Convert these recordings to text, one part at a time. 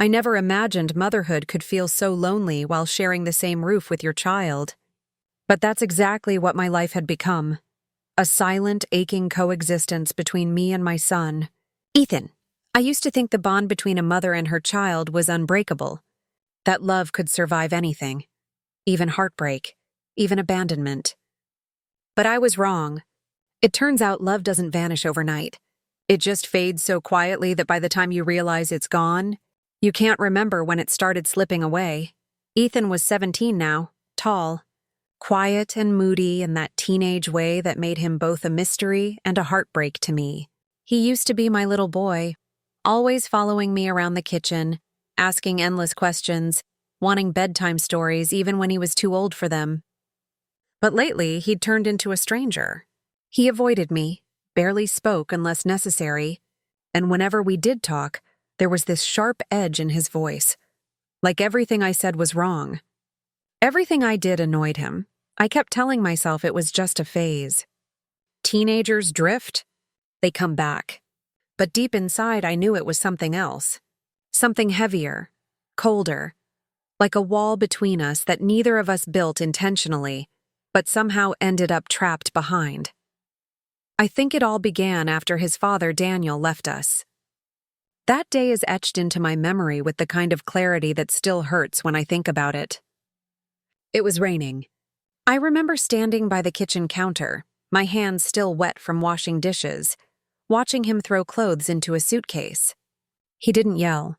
I never imagined motherhood could feel so lonely while sharing the same roof with your child. But that's exactly what my life had become. A silent, aching coexistence between me and my son. Ethan, I used to think the bond between a mother and her child was unbreakable. That love could survive anything. Even heartbreak. Even abandonment. But I was wrong. It turns out love doesn't vanish overnight. It just fades so quietly that by the time you realize it's gone, you can't remember when it started slipping away. Ethan was 17 now, tall, quiet and moody in that teenage way that made him both a mystery and a heartbreak to me. He used to be my little boy, always following me around the kitchen, asking endless questions, wanting bedtime stories even when he was too old for them. But lately, he'd turned into a stranger. He avoided me, barely spoke unless necessary, and whenever we did talk, there was this sharp edge in his voice, like everything I said was wrong. Everything I did annoyed him. I kept telling myself it was just a phase. Teenagers drift, they come back. But deep inside, I knew it was something else. Something heavier, colder, like a wall between us that neither of us built intentionally, but somehow ended up trapped behind. I think it all began after his father, Daniel, left us. That day is etched into my memory with the kind of clarity that still hurts when I think about it. It was raining. I remember standing by the kitchen counter, my hands still wet from washing dishes, watching him throw clothes into a suitcase. He didn't yell.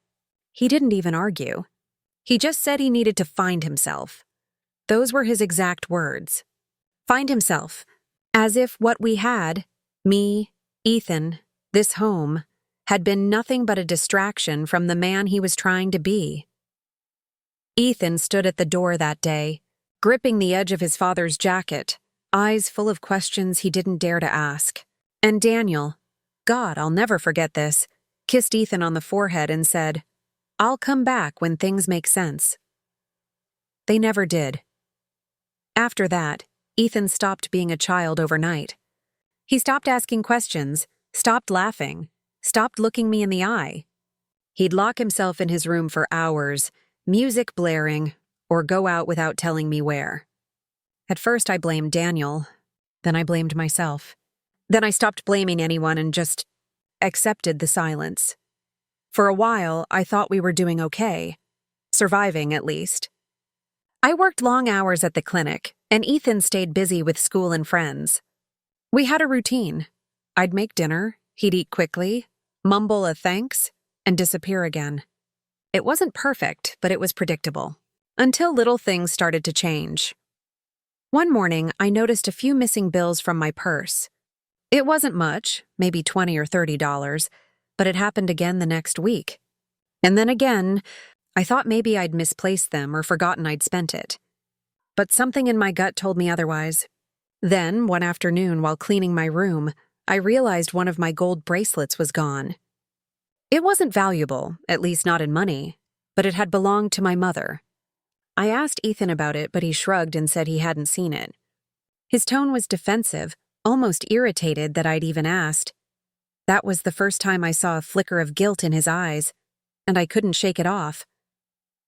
He didn't even argue. He just said he needed to find himself. Those were his exact words. Find himself. As if what we had, me, Ethan, this home, had been nothing but a distraction from the man he was trying to be. Ethan stood at the door that day, gripping the edge of his father's jacket, eyes full of questions he didn't dare to ask. And Daniel, God, I'll never forget this, kissed Ethan on the forehead and said, "I'll come back when things make sense." They never did. After that, Ethan stopped being a child overnight. He stopped asking questions, stopped laughing, stopped looking me in the eye. He'd lock himself in his room for hours, music blaring, or go out without telling me where. At first I blamed Daniel, then I blamed myself. Then I stopped blaming anyone and just accepted the silence. For a while, I thought we were doing okay, surviving at least. I worked long hours at the clinic, and Ethan stayed busy with school and friends. We had a routine. I'd make dinner, he'd eat quickly, mumble a thanks, and disappear again. It wasn't perfect, but it was predictable. Until little things started to change. One morning, I noticed a few missing bills from my purse. It wasn't much, maybe $20 or $30, but it happened again the next week. And then again, I thought maybe I'd misplaced them or forgotten I'd spent it. But something in my gut told me otherwise. Then, one afternoon while cleaning my room, I realized one of my gold bracelets was gone. It wasn't valuable, at least not in money, but it had belonged to my mother. I asked Ethan about it, but he shrugged and said he hadn't seen it. His tone was defensive, almost irritated that I'd even asked. That was the first time I saw a flicker of guilt in his eyes, and I couldn't shake it off.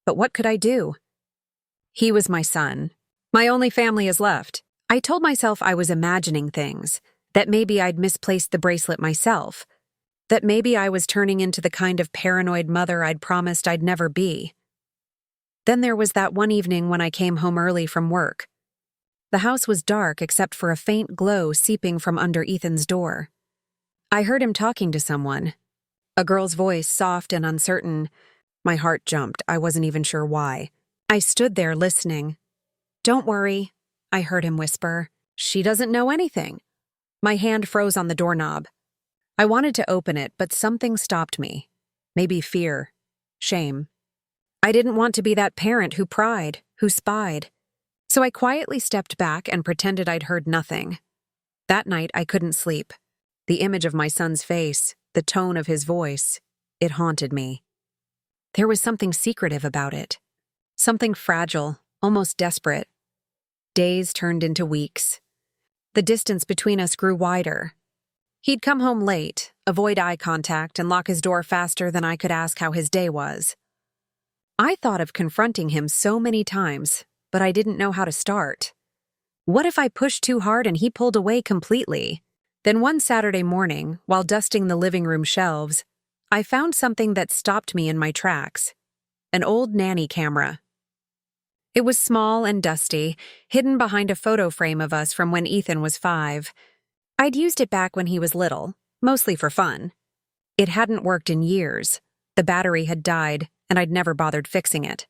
But what could I do? He was my son. My only family is left. I told myself I was imagining things, that maybe I'd misplaced the bracelet myself, that maybe I was turning into the kind of paranoid mother I'd promised I'd never be. Then there was that one evening when I came home early from work. The house was dark except for a faint glow seeping from under Ethan's door. I heard him talking to someone. A girl's voice, soft and uncertain. My heart jumped. I wasn't even sure why. I stood there listening. "Don't worry," I heard him whisper. "She doesn't know anything." My hand froze on the doorknob. I wanted to open it, but something stopped me. Maybe fear. Shame. I didn't want to be that parent who pried, who spied. So I quietly stepped back and pretended I'd heard nothing. That night, I couldn't sleep. The image of my son's face, the tone of his voice, it haunted me. There was something secretive about it. Something fragile, almost desperate. Days turned into weeks. The distance between us grew wider. He'd come home late, avoid eye contact, and lock his door faster than I could ask how his day was. I thought of confronting him so many times, but I didn't know how to start. What if I pushed too hard and he pulled away completely? Then one Saturday morning, while dusting the living room shelves, I found something that stopped me in my tracks. An old nanny camera. It was small and dusty, hidden behind a photo frame of us from when Ethan was 5. I'd used it back when he was little, mostly for fun. It hadn't worked in years. The battery had died, and I'd never bothered fixing it.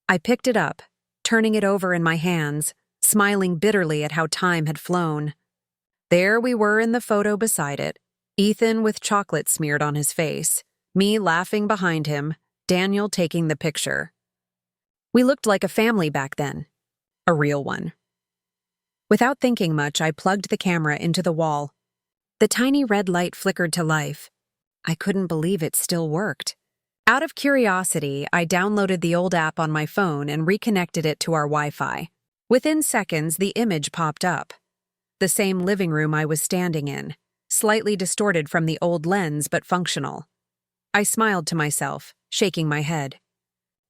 I picked it up, turning it over in my hands, smiling bitterly at how time had flown. There we were in the photo beside it, Ethan with chocolate smeared on his face, me laughing behind him, Daniel taking the picture. We looked like a family back then. A real one. Without thinking much, I plugged the camera into the wall. The tiny red light flickered to life. I couldn't believe it still worked. Out of curiosity, I downloaded the old app on my phone and reconnected it to our Wi-Fi. Within seconds, the image popped up. The same living room I was standing in, slightly distorted from the old lens but functional. I smiled to myself, shaking my head.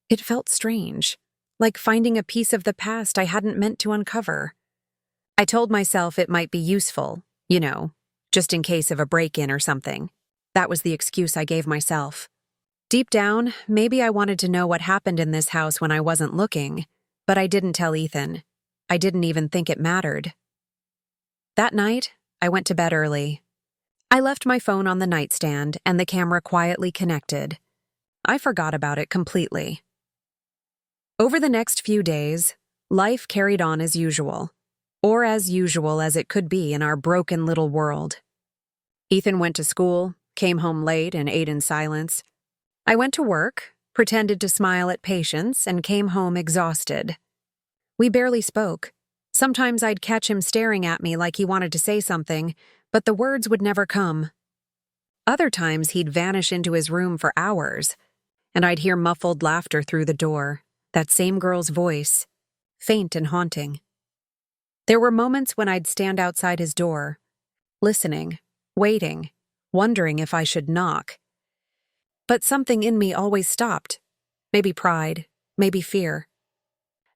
It felt strange, like finding a piece of the past I hadn't meant to uncover. I told myself it might be useful, just in case of a break-in or something. That was the excuse I gave myself. Deep down, maybe I wanted to know what happened in this house when I wasn't looking, but I didn't tell Ethan. I didn't even think it mattered. That night, I went to bed early. I left my phone on the nightstand and the camera quietly connected. I forgot about it completely. Over the next few days, life carried on as usual, or as usual as it could be in our broken little world. Ethan went to school, came home late, and ate in silence. I went to work, pretended to smile at patients, and came home exhausted. We barely spoke. Sometimes I'd catch him staring at me like he wanted to say something, but the words would never come. Other times he'd vanish into his room for hours, and I'd hear muffled laughter through the door, that same girl's voice, faint and haunting. There were moments when I'd stand outside his door, listening, waiting, wondering if I should knock. But something in me always stopped. Maybe pride, maybe fear.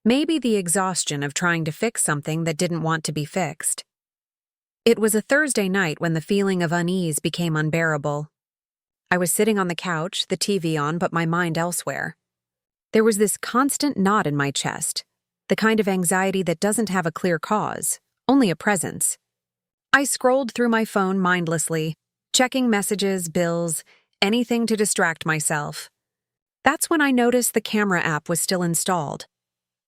Maybe the exhaustion of trying to fix something that didn't want to be fixed. It was a Thursday night when the feeling of unease became unbearable. I was sitting on the couch, the TV on, but my mind elsewhere. There was this constant knot in my chest, the kind of anxiety that doesn't have a clear cause, only a presence. I scrolled through my phone mindlessly, checking messages, bills, anything to distract myself. That's when I noticed the camera app was still installed.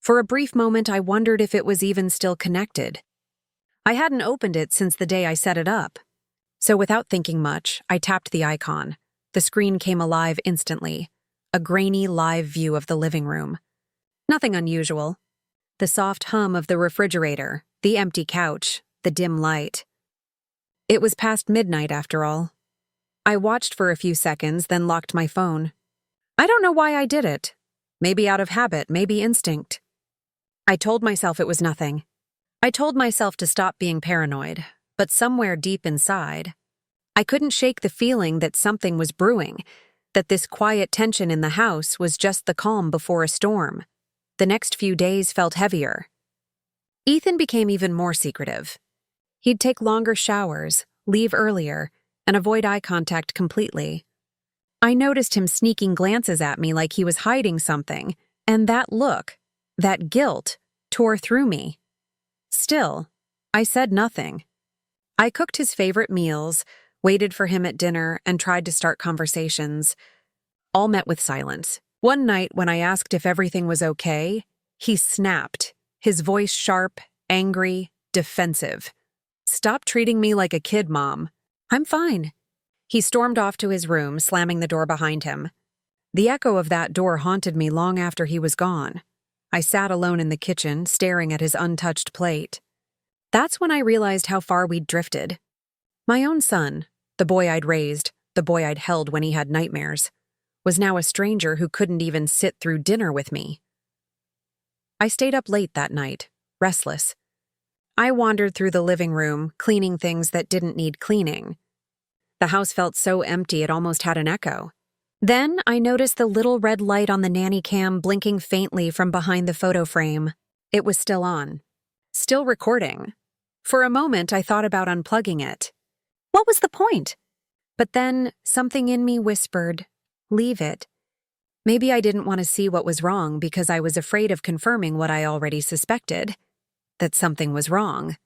For a brief moment, I wondered if it was even still connected. I hadn't opened it since the day I set it up. So without thinking much, I tapped the icon. The screen came alive instantly. A grainy, live view of the living room. Nothing unusual. The soft hum of the refrigerator, the empty couch, the dim light. It was past midnight after all. I watched for a few seconds, then locked my phone. I don't know why I did it. Maybe out of habit, maybe instinct. I told myself it was nothing. I told myself to stop being paranoid, but somewhere deep inside, I couldn't shake the feeling that something was brewing, that this quiet tension in the house was just the calm before a storm. The next few days felt heavier. Ethan became even more secretive. He'd take longer showers, leave earlier, and avoid eye contact completely. I noticed him sneaking glances at me like he was hiding something, and that look, that guilt, tore through me. Still, I said nothing. I cooked his favorite meals, waited for him at dinner, and tried to start conversations. All met with silence. One night, when I asked if everything was okay, he snapped, his voice sharp, angry, defensive. "Stop treating me like a kid, Mom. I'm fine." He stormed off to his room, slamming the door behind him. The echo of that door haunted me long after he was gone. I sat alone in the kitchen, staring at his untouched plate. That's when I realized how far we'd drifted. My own son, the boy I'd raised, the boy I'd held when he had nightmares, was now a stranger who couldn't even sit through dinner with me. I stayed up late that night, restless. I wandered through the living room, cleaning things that didn't need cleaning. The house felt so empty it almost had an echo. Then I noticed the little red light on the nanny cam blinking faintly from behind the photo frame. It was still on. Still recording. For a moment, I thought about unplugging it. What was the point? But then something in me whispered, leave it. Maybe I didn't want to see what was wrong because I was afraid of confirming what I already suspected, that something was wrong.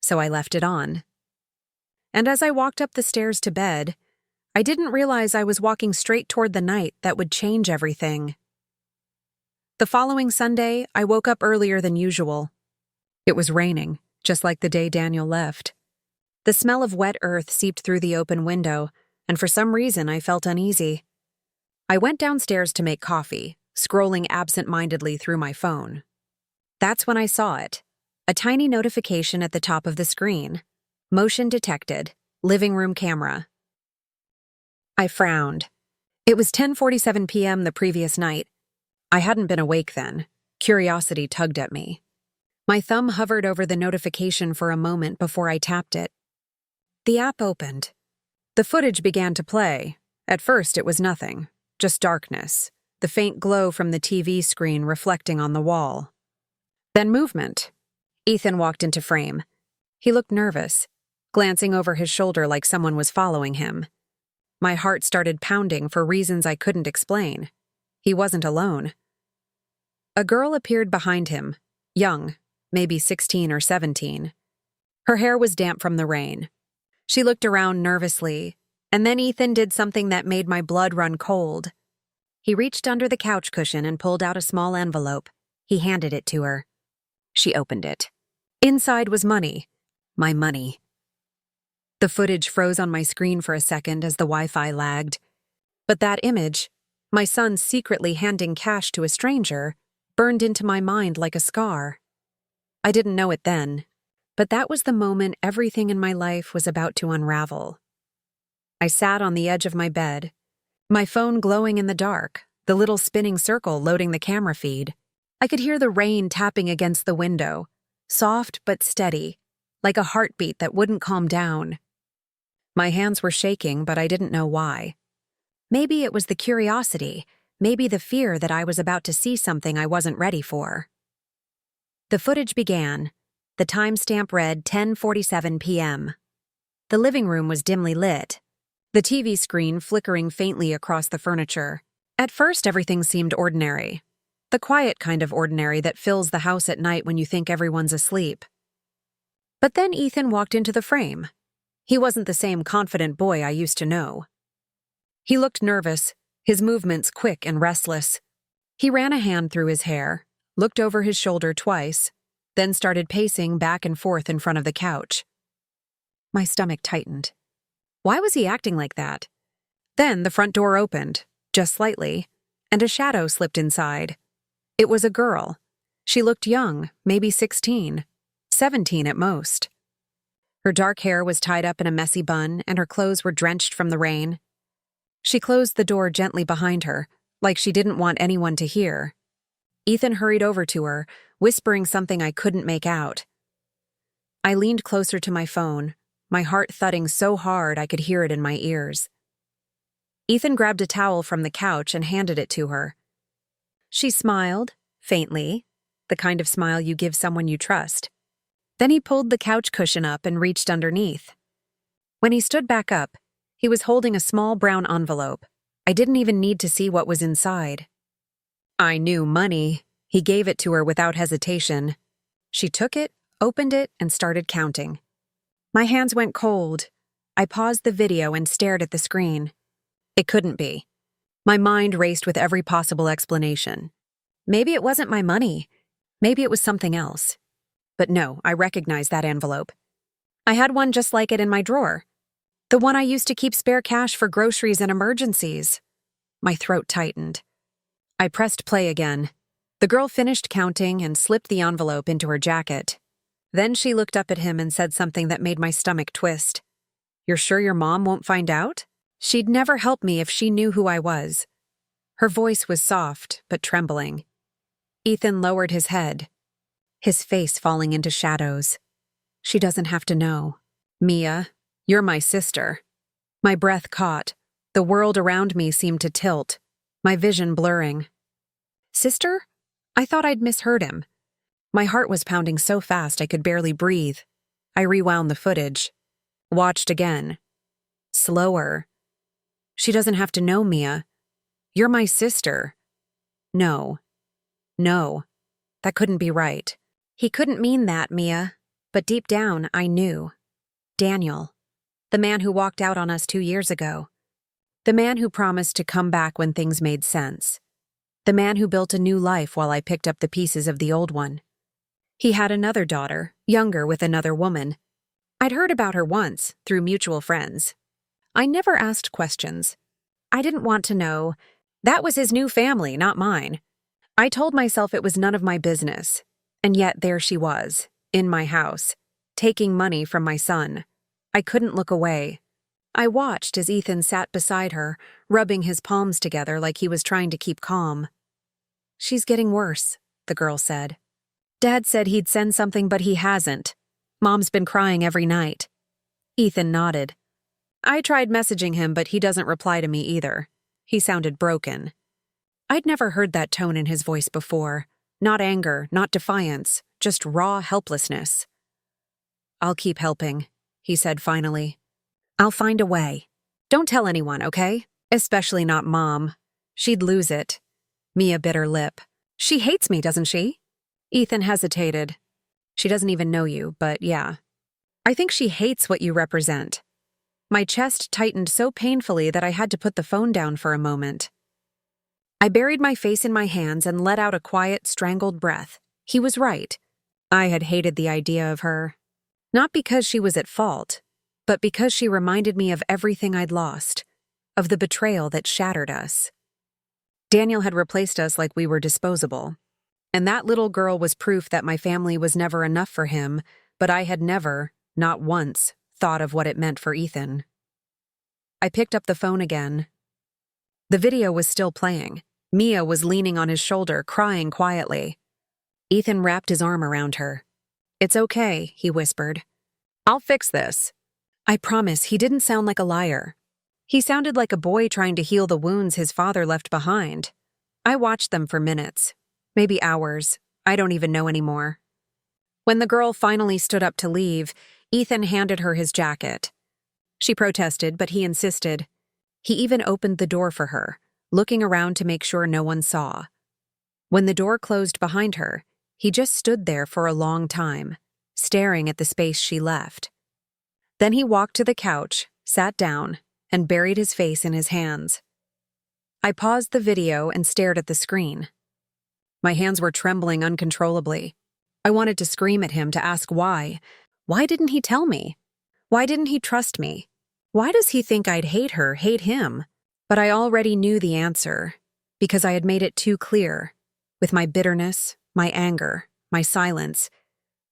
So I left it on. And as I walked up the stairs to bed, I didn't realize I was walking straight toward the night that would change everything. The following Sunday, I woke up earlier than usual. It was raining, just like the day Daniel left. The smell of wet earth seeped through the open window, and for some reason I felt uneasy. I went downstairs to make coffee, scrolling absent-mindedly through my phone. That's when I saw it. A tiny notification at the top of the screen. Motion detected. Living room camera. I frowned. It was 10:47 p.m. the previous night. I hadn't been awake then. Curiosity tugged at me. My thumb hovered over the notification for a moment before I tapped it. The app opened. The footage began to play. At first, it was nothing. Just darkness. The faint glow from the TV screen reflecting on the wall. Then movement. Ethan walked into frame. He looked nervous, glancing over his shoulder like someone was following him. My heart started pounding for reasons I couldn't explain. He wasn't alone. A girl appeared behind him, young, maybe 16 or 17. Her hair was damp from the rain. She looked around nervously, and then Ethan did something that made my blood run cold. He reached under the couch cushion and pulled out a small envelope. He handed it to her. She opened it. Inside was money. My money. The footage froze on my screen for a second as the Wi-Fi lagged. But that image, my son secretly handing cash to a stranger, burned into my mind like a scar. I didn't know it then, but that was the moment everything in my life was about to unravel. I sat on the edge of my bed, my phone glowing in the dark, the little spinning circle loading the camera feed. I could hear the rain tapping against the window, soft but steady, like a heartbeat that wouldn't calm down. My hands were shaking, but I didn't know why. Maybe it was the curiosity, maybe the fear that I was about to see something I wasn't ready for. The footage began. The timestamp read 10:47 p.m. The living room was dimly lit, the TV screen flickering faintly across the furniture. At first, everything seemed ordinary. The quiet kind of ordinary that fills the house at night when you think everyone's asleep. But then Ethan walked into the frame. He wasn't the same confident boy I used to know. He looked nervous, his movements quick and restless. He ran a hand through his hair, looked over his shoulder twice, then started pacing back and forth in front of the couch. My stomach tightened. Why was he acting like that? Then the front door opened, just slightly, and a shadow slipped inside. It was a girl. She looked young, maybe 16, 17 at most. Her dark hair was tied up in a messy bun, and her clothes were drenched from the rain. She closed the door gently behind her, like she didn't want anyone to hear. Ethan hurried over to her, whispering something I couldn't make out. I leaned closer to my phone, my heart thudding so hard I could hear it in my ears. Ethan grabbed a towel from the couch and handed it to her. She smiled, faintly, the kind of smile you give someone you trust. Then he pulled the couch cushion up and reached underneath. When he stood back up, he was holding a small brown envelope. I didn't even need to see what was inside. I knew money. He gave it to her without hesitation. She took it, opened it, and started counting. My hands went cold. I paused the video and stared at the screen. It couldn't be. My mind raced with every possible explanation. Maybe it wasn't my money. Maybe it was something else. But no, I recognized that envelope. I had one just like it in my drawer. The one I used to keep spare cash for groceries and emergencies. My throat tightened. I pressed play again. The girl finished counting and slipped the envelope into her jacket. Then she looked up at him and said something that made my stomach twist. "You're sure your mom won't find out? She'd never help me if she knew who I was." Her voice was soft, but trembling. Ethan lowered his head, his face falling into shadows. "She doesn't have to know. Mia, you're my sister." My breath caught. The world around me seemed to tilt, my vision blurring. Sister? I thought I'd misheard him. My heart was pounding so fast I could barely breathe. I rewound the footage. Watched again. Slower. She doesn't have to know, Mia. You're my sister. No. No. That couldn't be right. He couldn't mean that, Mia. But deep down, I knew. Daniel. The man who walked out on us 2 years ago. The man who promised to come back when things made sense. The man who built a new life while I picked up the pieces of the old one. He had another daughter, younger with another woman. I'd heard about her once, through mutual friends. I never asked questions. I didn't want to know. That was his new family, not mine. I told myself it was none of my business. And yet there she was, in my house, taking money from my son. I couldn't look away. I watched as Ethan sat beside her, rubbing his palms together like he was trying to keep calm. She's getting worse, the girl said. Dad said he'd send something, but he hasn't. Mom's been crying every night. Ethan nodded. I tried messaging him, but he doesn't reply to me either. He sounded broken. I'd never heard that tone in his voice before. Not anger, not defiance, just raw helplessness. I'll keep helping, he said finally. I'll find a way. Don't tell anyone, okay? Especially not Mom. She'd lose it. Mia bit her lip. She hates me, doesn't she? Ethan hesitated. She doesn't even know you, but yeah. I think she hates what you represent. My chest tightened so painfully that I had to put the phone down for a moment. I buried my face in my hands and let out a quiet, strangled breath. He was right. I had hated the idea of her. Not because she was at fault, but because she reminded me of everything I'd lost, of the betrayal that shattered us. Daniel had replaced us like we were disposable. And that little girl was proof that my family was never enough for him, but I had never, not once, thought of what it meant for Ethan. I picked up the phone again. The video was still playing. Mia was leaning on his shoulder, crying quietly. Ethan wrapped his arm around her. It's okay, he whispered. I'll fix this. I promise, he didn't sound like a liar. He sounded like a boy trying to heal the wounds his father left behind. I watched them for minutes. Maybe hours. I don't even know anymore. When the girl finally stood up to leave, Ethan handed her his jacket. She protested, but he insisted. He even opened the door for her, looking around to make sure no one saw. When the door closed behind her, he just stood there for a long time, staring at the space she left. Then he walked to the couch, sat down, and buried his face in his hands. I paused the video and stared at the screen. My hands were trembling uncontrollably. I wanted to scream at him to ask why. Why didn't he tell me? Why didn't he trust me? Why does he think I'd hate her, hate him? But I already knew the answer, because I had made it too clear, with my bitterness, my anger, my silence,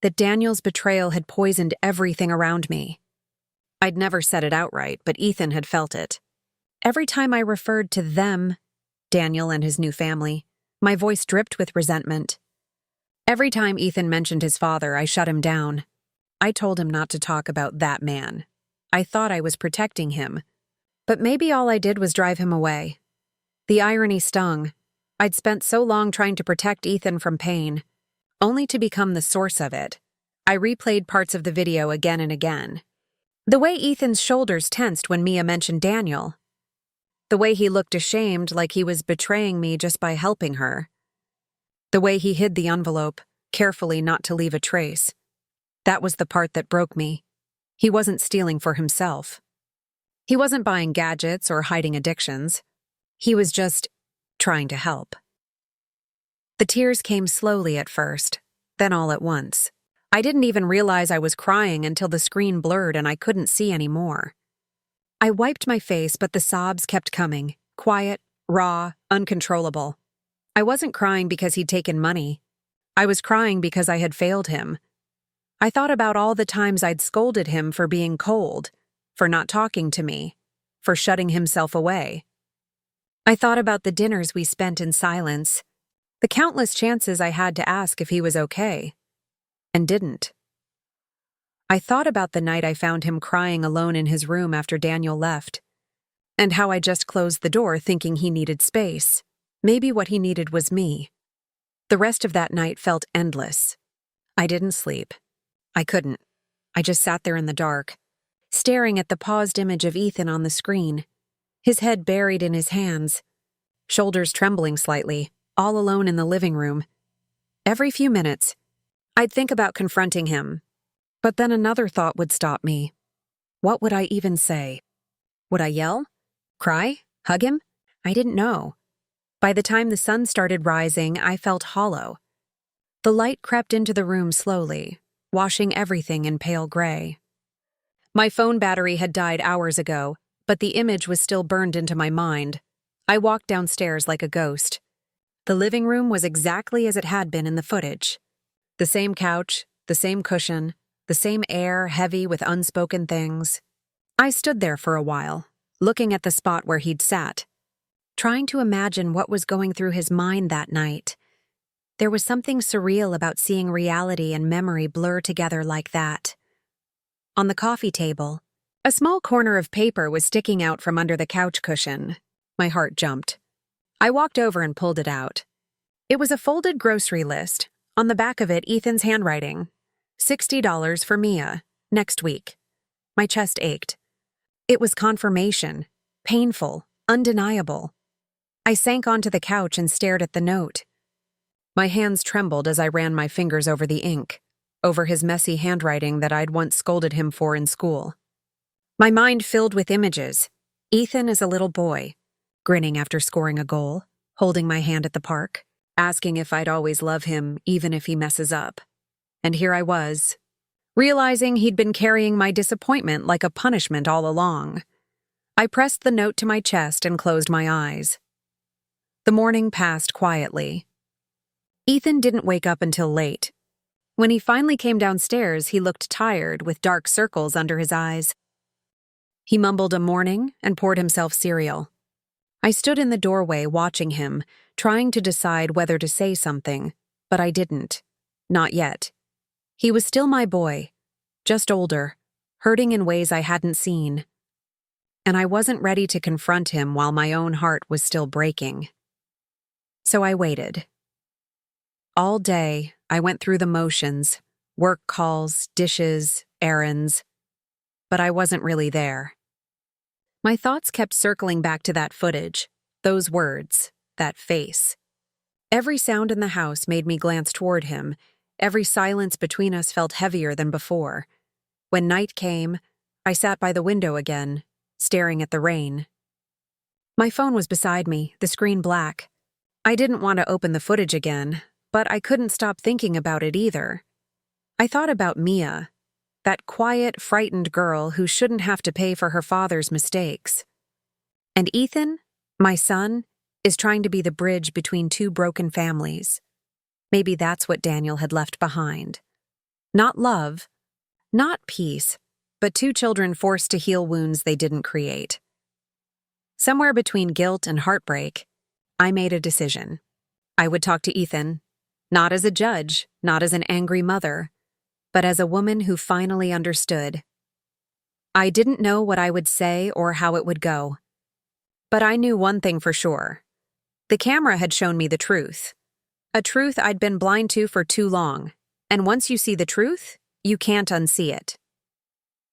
that Daniel's betrayal had poisoned everything around me. I'd never said it outright, but Ethan had felt it. Every time I referred to them, Daniel and his new family, my voice dripped with resentment. Every time Ethan mentioned his father, I shut him down. I told him not to talk about that man. I thought I was protecting him. But maybe all I did was drive him away. The irony stung. I'd spent so long trying to protect Ethan from pain, only to become the source of it. I replayed parts of the video again and again. The way Ethan's shoulders tensed when Mia mentioned Daniel. The way he looked ashamed, like he was betraying me just by helping her. The way he hid the envelope, carefully not to leave a trace. That was the part that broke me. He wasn't stealing for himself. He wasn't buying gadgets or hiding addictions. He was just trying to help. The tears came slowly at first, then all at once. I didn't even realize I was crying until the screen blurred and I couldn't see anymore. I wiped my face, but the sobs kept coming, quiet, raw, uncontrollable. I wasn't crying because he'd taken money. I was crying because I had failed him. I thought about all the times I'd scolded him for being cold, for not talking to me, for shutting himself away. I thought about the dinners we spent in silence, the countless chances I had to ask if he was okay, and didn't. I thought about the night I found him crying alone in his room after Daniel left. and how I just closed the door thinking he needed space. Maybe what he needed was me. The rest of that night felt endless. I didn't sleep. I couldn't. I just sat there in the dark, staring at the paused image of Ethan on the screen, his head buried in his hands, shoulders trembling slightly, all alone in the living room. Every few minutes, I'd think about confronting him, but then another thought would stop me. What would I even say? Would I yell? Cry? Hug him? I didn't know. By the time the sun started rising, I felt hollow. The light crept into the room slowly, washing everything in pale gray. My phone battery had died hours ago, but the image was still burned into my mind. I walked downstairs like a ghost. The living room was exactly as it had been in the footage. The same couch, the same cushion, the same air heavy with unspoken things. I stood there for a while, looking at the spot where he'd sat, trying to imagine what was going through his mind that night. There was something surreal about seeing reality and memory blur together like that. On the coffee table, a small corner of paper was sticking out from under the couch cushion. My heart jumped. I walked over and pulled it out. It was a folded grocery list. On the back of it, Ethan's handwriting. $60 for Mia, next week. My chest ached. It was confirmation. Painful, undeniable. I sank onto the couch and stared at the note. My hands trembled as I ran my fingers over the ink, over his messy handwriting that I'd once scolded him for in school. My mind filled with images. Ethan as a little boy, grinning after scoring a goal, holding my hand at the park, asking if I'd always love him even if he messes up. And here I was, realizing he'd been carrying my disappointment like a punishment all along. I pressed the note to my chest and closed my eyes. The morning passed quietly. Ethan didn't wake up until late. When he finally came downstairs, he looked tired, with dark circles under his eyes. He mumbled a morning and poured himself cereal. I stood in the doorway watching him, trying to decide whether to say something, but I didn't. Not yet. He was still my boy, just older, hurting in ways I hadn't seen. And I wasn't ready to confront him while my own heart was still breaking. So I waited. All day, I went through the motions, work calls, dishes, errands, but I wasn't really there. My thoughts kept circling back to that footage, those words, that face. Every sound in the house made me glance toward him. Every silence between us felt heavier than before. When night came, I sat by the window again, staring at the rain. My phone was beside me, the screen black. I didn't want to open the footage again, but I couldn't stop thinking about it either. I thought about Mia, that quiet, frightened girl who shouldn't have to pay for her father's mistakes. And Ethan, my son, is trying to be the bridge between two broken families. Maybe that's what Daniel had left behind. Not love, not peace, but two children forced to heal wounds they didn't create. Somewhere between guilt and heartbreak, I made a decision. I would talk to Ethan, not as a judge, not as an angry mother, but as a woman who finally understood. I didn't know what I would say or how it would go. But I knew one thing for sure. The camera had shown me the truth. A truth I'd been blind to for too long, and once you see the truth, you can't unsee it.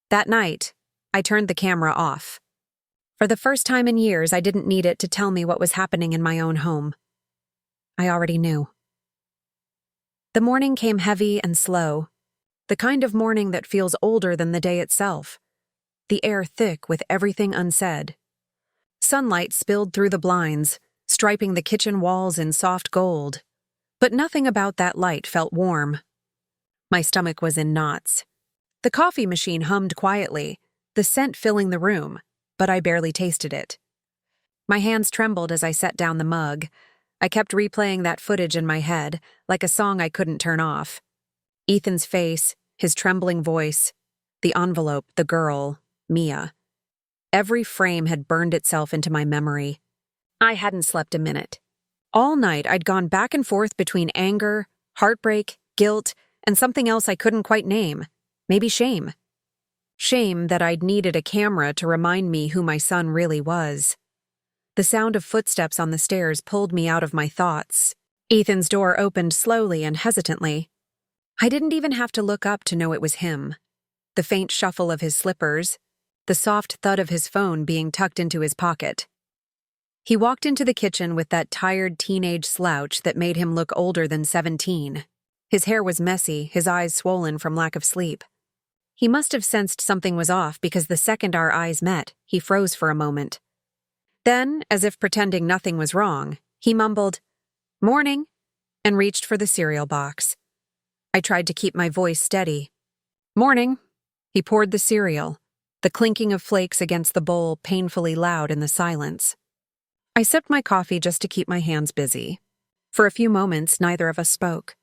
That night, I turned the camera off. For the first time in years, I didn't need it to tell me what was happening in my own home. I already knew. The morning came heavy and slow, the kind of morning that feels older than the day itself, the air thick with everything unsaid. Sunlight spilled through the blinds, striping the kitchen walls in soft gold, but nothing about that light felt warm. My stomach was in knots. The coffee machine hummed quietly, the scent filling the room, but I barely tasted it. My hands trembled as I set down the mug. I kept replaying that footage in my head, like a song I couldn't turn off. Ethan's face, his trembling voice, the envelope, the girl, Mia. Every frame had burned itself into my memory. I hadn't slept a minute. All night I'd gone back and forth between anger, heartbreak, guilt, and something else I couldn't quite name. Maybe shame. Shame that I'd needed a camera to remind me who my son really was. The sound of footsteps on the stairs pulled me out of my thoughts. Ethan's door opened slowly and hesitantly. I didn't even have to look up to know it was him. The faint shuffle of his slippers, the soft thud of his phone being tucked into his pocket. He walked into the kitchen with that tired teenage slouch that made him look older than 17. His hair was messy, his eyes swollen from lack of sleep. He must have sensed something was off because the second our eyes met, he froze for a moment. Then, as if pretending nothing was wrong, he mumbled, "Morning," and reached for the cereal box. I tried to keep my voice steady. "Morning." He poured the cereal, the clinking of flakes against the bowl painfully loud in the silence. I sipped my coffee just to keep my hands busy. For a few moments, neither of us spoke.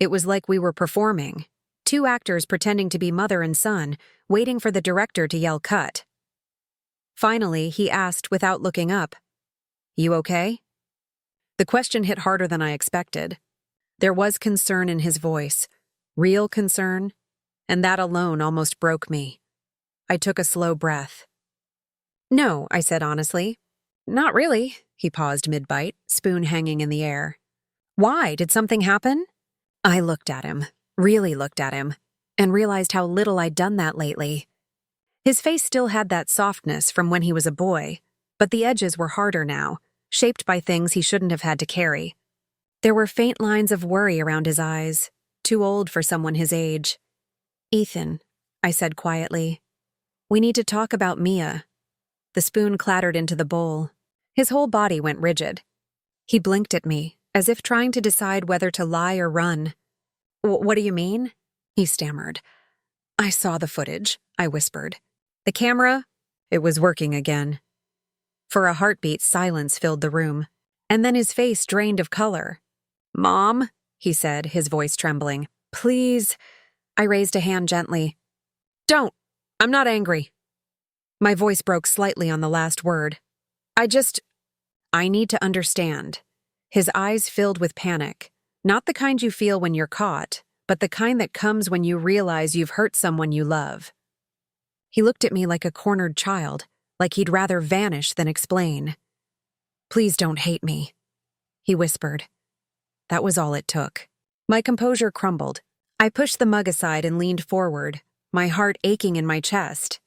It was like we were performing, two actors pretending to be mother and son, waiting for the director to yell cut. Finally, he asked without looking up, "You okay?" The question hit harder than I expected. There was concern in his voice, real concern, and that alone almost broke me. I took a slow breath. "No," I said honestly. "Not really." He paused mid-bite, spoon hanging in the air. "Why? Did something happen?" I looked at him, really looked at him, and realized how little I'd done that lately. His face still had that softness from when he was a boy, but the edges were harder now, shaped by things he shouldn't have had to carry. There were faint lines of worry around his eyes, too old for someone his age. "Ethan," I said quietly, "we need to talk about Mia." The spoon clattered into the bowl. His whole body went rigid. He blinked at me, as if trying to decide whether to lie or run. What do you mean?" he stammered. "I saw the footage," I whispered. "The camera?" It was working again. For a heartbeat, silence filled the room, and then his face drained of color. "Mom," he said, his voice trembling. "Please." I raised a hand gently. "Don't. I'm not angry." My voice broke slightly on the last word. I need to understand." His eyes filled with panic, not the kind you feel when you're caught, but the kind that comes when you realize you've hurt someone you love. He looked at me like a cornered child, like he'd rather vanish than explain. "Please don't hate me," he whispered. That was all it took. My composure crumbled. I pushed the mug aside and leaned forward, my heart aching in my chest.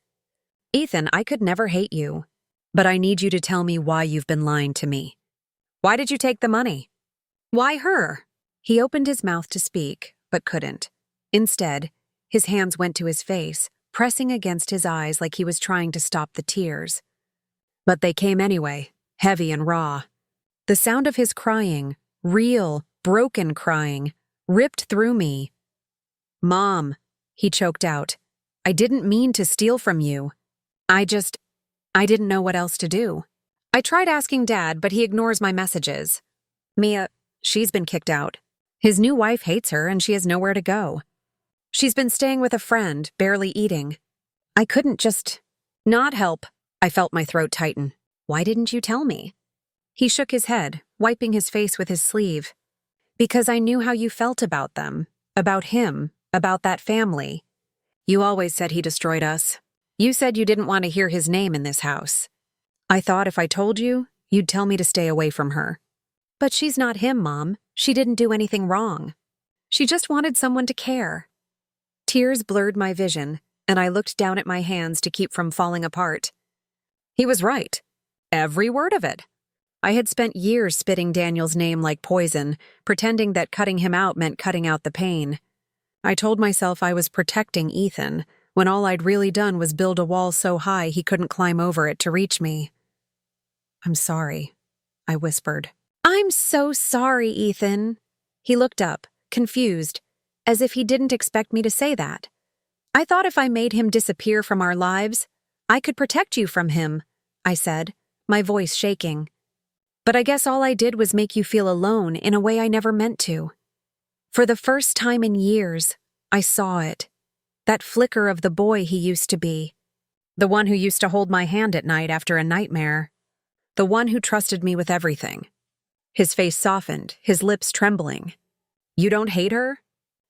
"Ethan, I could never hate you, but I need you to tell me why you've been lying to me. Why did you take the money? Why her?" He opened his mouth to speak, but couldn't. Instead, his hands went to his face, pressing against his eyes like he was trying to stop the tears. But they came anyway, heavy and raw. The sound of his crying, real, broken crying, ripped through me. "Mom," he choked out, "I didn't mean to steal from you. I didn't know what else to do. I tried asking Dad, but he ignores my messages. Mia, she's been kicked out. His new wife hates her and she has nowhere to go. She's been staying with a friend, barely eating. I couldn't just not help." I felt my throat tighten. "Why didn't you tell me?" He shook his head, wiping his face with his sleeve. "Because I knew how you felt about them, about him, about that family. You always said he destroyed us. You said you didn't want to hear his name in this house. I thought if I told you, you'd tell me to stay away from her. But she's not him, Mom. She didn't do anything wrong. She just wanted someone to care." Tears blurred my vision, and I looked down at my hands to keep from falling apart. He was right. Every word of it. I had spent years spitting Daniel's name like poison, pretending that cutting him out meant cutting out the pain. I told myself I was protecting Ethan, when all I'd really done was build a wall so high he couldn't climb over it to reach me. "I'm sorry," I whispered. "I'm so sorry, Ethan." He looked up, confused, as if he didn't expect me to say that. "I thought if I made him disappear from our lives, I could protect you from him," I said, my voice shaking. "But I guess all I did was make you feel alone in a way I never meant to." For the first time in years, I saw it. That flicker of the boy he used to be. The one who used to hold my hand at night after a nightmare. The one who trusted me with everything. His face softened, his lips trembling. "You don't hate her?"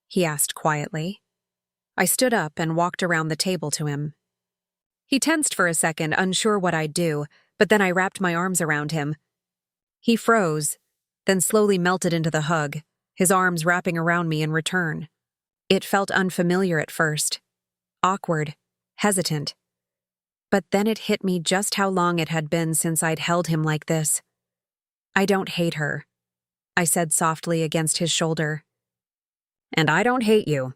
he asked quietly. I stood up and walked around the table to him. He tensed for a second, unsure what I'd do, but then I wrapped my arms around him. He froze, then slowly melted into the hug, his arms wrapping around me in return. It felt unfamiliar at first, awkward, hesitant. But then it hit me just how long it had been since I'd held him like this. "I don't hate her," I said softly against his shoulder. "And I don't hate you.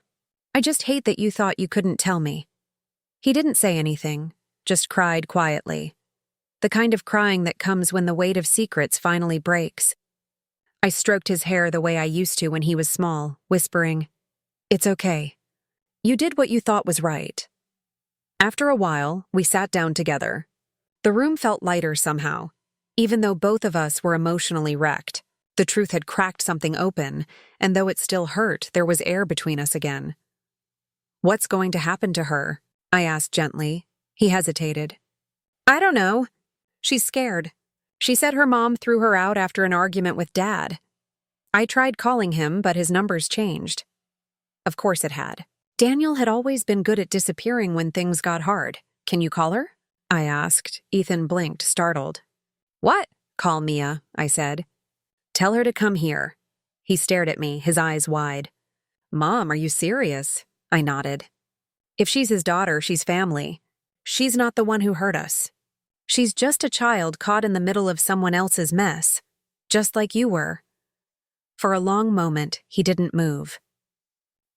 I just hate that you thought you couldn't tell me." He didn't say anything, just cried quietly. The kind of crying that comes when the weight of secrets finally breaks. I stroked his hair the way I used to when he was small, whispering, "It's okay. You did what you thought was right." After a while, we sat down together. The room felt lighter somehow, even though both of us were emotionally wrecked. The truth had cracked something open, and though it still hurt, there was air between us again. "What's going to happen to her?" I asked gently. He hesitated. "I don't know. She's scared. She said her mom threw her out after an argument with Dad. I tried calling him, but his numbers changed." Of course it had. Daniel had always been good at disappearing when things got hard. "Can you call her?" I asked. Ethan blinked, startled. "What?" "Call Mia," I said. "Tell her to come here." He stared at me, his eyes wide. "Mom, are you serious?" I nodded. "If she's his daughter, she's family. She's not the one who hurt us. She's just a child caught in the middle of someone else's mess, just like you were." For a long moment, he didn't move.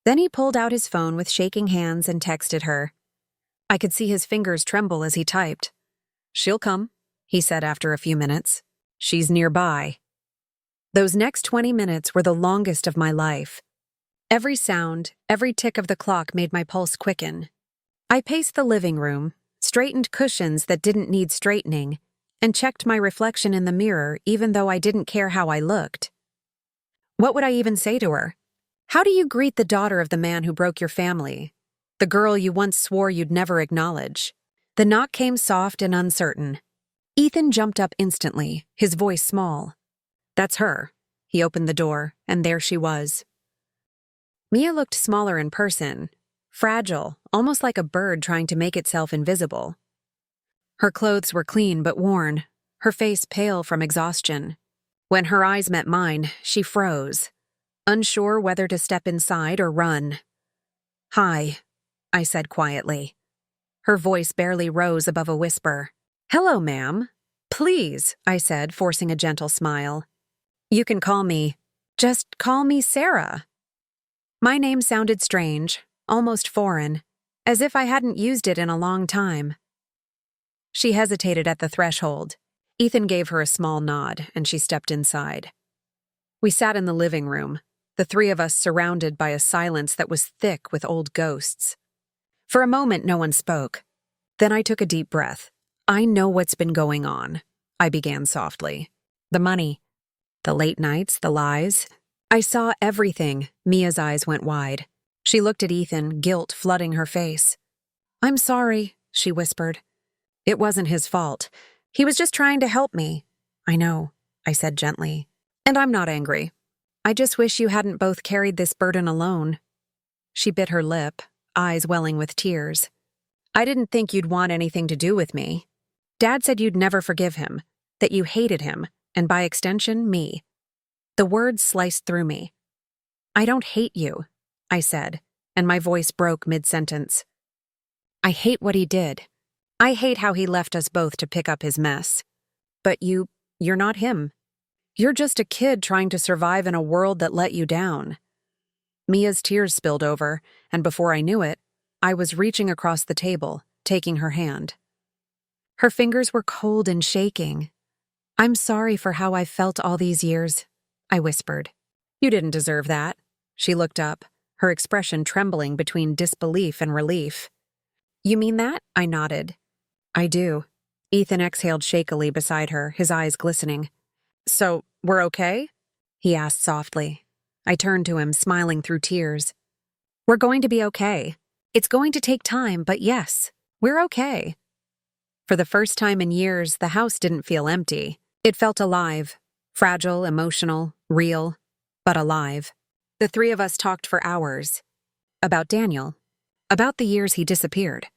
Then he pulled out his phone with shaking hands and texted her. I could see his fingers tremble as he typed. "She'll come," he said after a few minutes. "She's nearby." Those next 20 minutes were the longest of my life. Every sound, every tick of the clock made my pulse quicken. I paced the living room, straightened cushions that didn't need straightening, and checked my reflection in the mirror even though I didn't care how I looked. What would I even say to her? How do you greet the daughter of the man who broke your family? The girl you once swore you'd never acknowledge? The knock came soft and uncertain. Ethan jumped up instantly, his voice small. "That's her." He opened the door, and there she was. Mia looked smaller in person, fragile, almost like a bird trying to make itself invisible. Her clothes were clean but worn, her face pale from exhaustion. When her eyes met mine, she froze, unsure whether to step inside or run. "Hi," I said quietly. Her voice barely rose above a whisper. "Hello, ma'am." "Please," I said, forcing a gentle smile. "You can just call me Sarah." My name sounded strange, almost foreign, as if I hadn't used it in a long time. She hesitated at the threshold. Ethan gave her a small nod, and she stepped inside. We sat in the living room, the three of us surrounded by a silence that was thick with old ghosts. For a moment, no one spoke. Then I took a deep breath. "I know what's been going on," I began softly. "The money, the late nights, the lies. I saw everything." Mia's eyes went wide. She looked at Ethan, guilt flooding her face. "I'm sorry," she whispered. "It wasn't his fault. He was just trying to help me." "I know," I said gently. "And I'm not angry. I just wish you hadn't both carried this burden alone." She bit her lip, eyes welling with tears. "I didn't think you'd want anything to do with me. Dad said you'd never forgive him, that you hated him, and by extension, me." The words sliced through me. "I don't hate you," I said, and my voice broke mid-sentence. "I hate what he did. I hate how he left us both to pick up his mess. But you're not him. You're just a kid trying to survive in a world that let you down." Mia's tears spilled over, and before I knew it, I was reaching across the table, taking her hand. Her fingers were cold and shaking. "I'm sorry for how I've felt all these years," I whispered. "You didn't deserve that." She looked up, her expression trembling between disbelief and relief. "You mean that?" I nodded. "I do." Ethan exhaled shakily beside her, his eyes glistening. "So, we're okay?" he asked softly. I turned to him, smiling through tears. "We're going to be okay. It's going to take time, but yes, we're okay." For the first time in years, the house didn't feel empty. It felt alive, fragile, emotional, real, but alive. The three of us talked for hours. About Daniel, About the years he disappeared.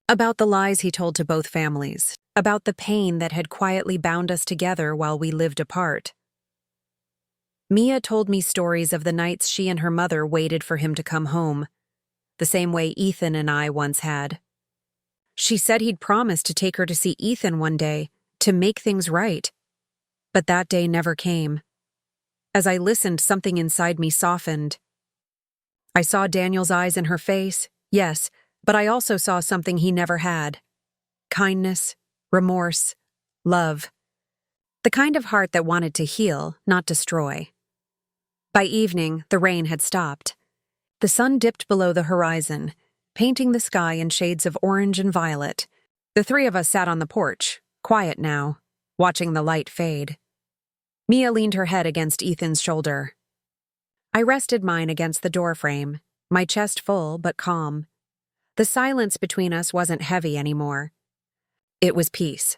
About the lies he told to both families. About the pain that had quietly bound us together while we lived apart. Mia told me stories of the nights she and her mother waited for him to come home, the same way Ethan and I once had. She said he'd promised to take her to see Ethan one day, to make things right. But that day never came. As I listened, something inside me softened. I saw Daniel's eyes in her face, yes, but I also saw something he never had. Kindness, remorse, love. The kind of heart that wanted to heal, not destroy. By evening, the rain had stopped. The sun dipped below the horizon, painting the sky in shades of orange and violet. The three of us sat on the porch, quiet now, watching the light fade. Mia leaned her head against Ethan's shoulder. I rested mine against the doorframe, my chest full but calm. The silence between us wasn't heavy anymore. It was peace.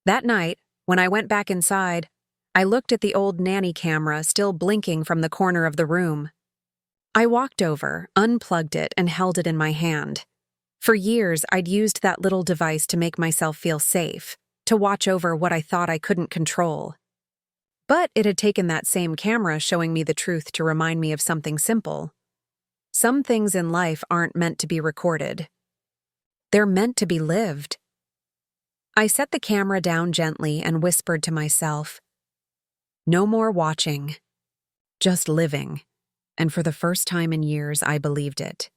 That night, when I went back inside, I looked at the old nanny camera still blinking from the corner of the room. I walked over, unplugged it, and held it in my hand. For years, I'd used that little device to make myself feel safe, to watch over what I thought I couldn't control. But it had taken that same camera showing me the truth to remind me of something simple. Some things in life aren't meant to be recorded. They're meant to be lived. I set the camera down gently and whispered to myself, "No more watching, just living." And for the first time in years, I believed it.